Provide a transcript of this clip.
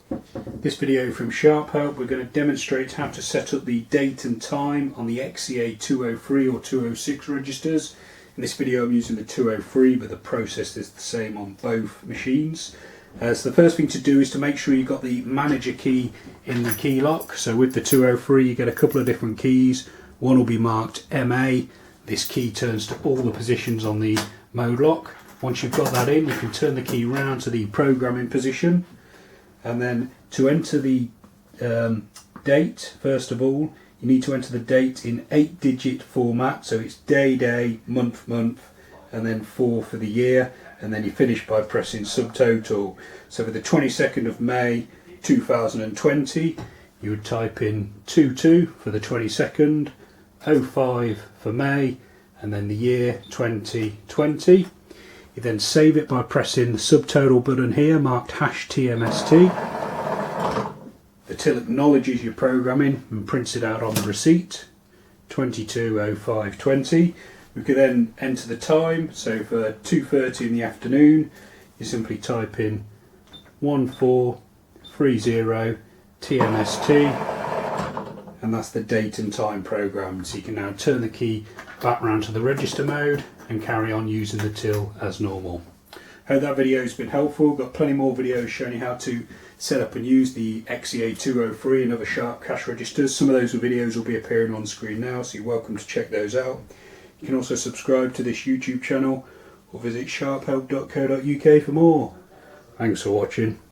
This video from Sharp Help, we're going to demonstrate how to set up the date and time on the XE-A203 or 206 registers. In this video I'm using the 203, but the process is the same on both machines. So the first thing to do is to make sure you've got the manager key in the key lock. So with the 203 you get a couple of different keys. One will be marked MA. This key turns to all the positions on the mode lock. Once you've got that in, you can turn the key round to the programming position. And then to enter the date, first of all, you need to enter the date in 8-digit format. So it's day, day, month, month, and then 4 for the year. And then you finish by pressing subtotal. So for the 22nd of May 2020, you would type in 22 for the 22nd, 05 for May, and then the year 2020. You then save it by pressing the subtotal button here, marked #TMST. The till acknowledges your programming and prints it out on the receipt, 22:05:20. We could then enter the time, so for 2:30 in the afternoon, you simply type in 1430 TMST, and that's the date and time programmed. So you can now turn the key back round to the register mode and carry on using the till as normal. Hope that video has been helpful. Got plenty more videos showing you how to set up and use the XE-A203 and other Sharp cash registers. Some of those videos will be appearing on screen now, so you're welcome to check those out. You can also subscribe to this YouTube channel or visit sharphelp.co.uk for more. Thanks for watching.